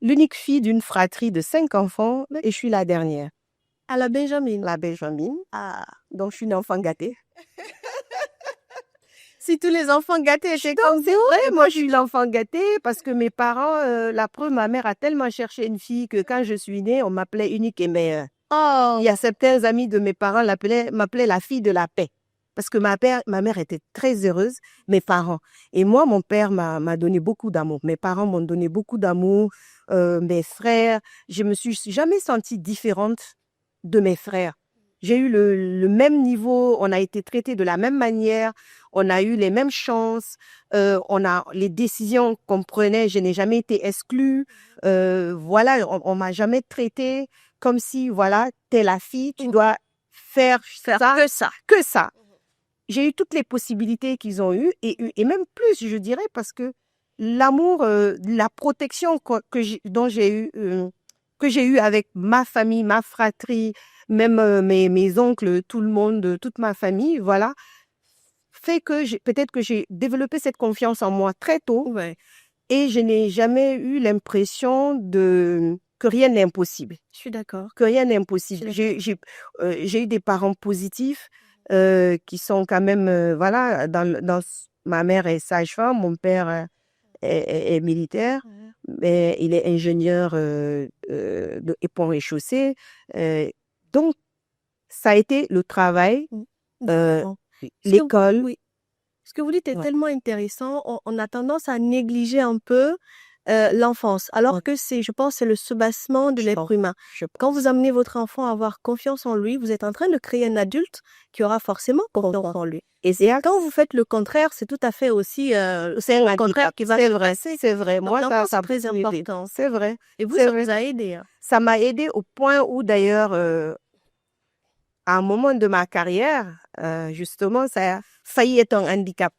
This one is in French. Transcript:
l'unique fille d'une fratrie de 5 enfants et je suis la dernière. À la Benjamin. La Benjamin. Ah. Donc, je suis une enfant gâtée. Si tous les enfants gâtés étaient comme C'est vous, vrai, moi, je suis l'enfant gâtée parce que mes parents, la preuve, ma mère a tellement cherché une fille que quand je suis née, on m'appelait unique et meilleure. oh, Il y a certains amis de mes parents m'appelaient la fille de la paix. Parce que ma mère était très heureuse, mes parents. Et moi, mon père m'a donné beaucoup d'amour. Mes parents m'ont donné beaucoup d'amour, mes frères. Je me suis jamais sentie différente de mes frères. J'ai eu le même niveau, on a été traités de la même manière, on a eu les mêmes chances, on a les décisions qu'on prenait, je n'ai jamais été exclue. Voilà, on m'a jamais traité comme si, voilà, t'es la fille, tu dois faire ça, que ça. que ça. J'ai eu toutes les possibilités qu'ils ont eues et même plus, je dirais, parce que l'amour, la protection dont que j'ai eu avec ma famille, ma fratrie, même mes oncles, tout le monde, toute ma famille, voilà, fait que peut-être que j'ai développé cette confiance en moi très tôt Ouais, et je n'ai jamais eu l'impression que rien n'est impossible. je suis d'accord. Que rien n'est impossible. Je suis J'ai eu des parents positifs qui sont quand même, voilà, ma mère est sage-femme, mon père est militaire, mais il est ingénieur de pont et chaussée. Donc, ça a été le travail, euh, Bon. l'école. Oui. Ce que vous dites est Ouais. tellement intéressant. On a tendance à négliger un peu l'enfance, alors que je pense, c'est le soubassement de l'être humain. Quand vous amenez votre enfant à avoir confiance en lui, vous êtes en train de créer un adulte qui aura forcément confiance en lui. Et quand vous faites le contraire, c'est tout à fait aussi C'est un contraire handicap. qui va C'est se vrai, passer. c'est vrai. Donc, Moi, l'enfance, ça c'est très important. c'est vrai. Et vous, C'est ça vrai. vous a aidé. Hein. Ça m'a aidé au point où, d'ailleurs, à un moment de ma carrière, justement, ça a failli être un handicap.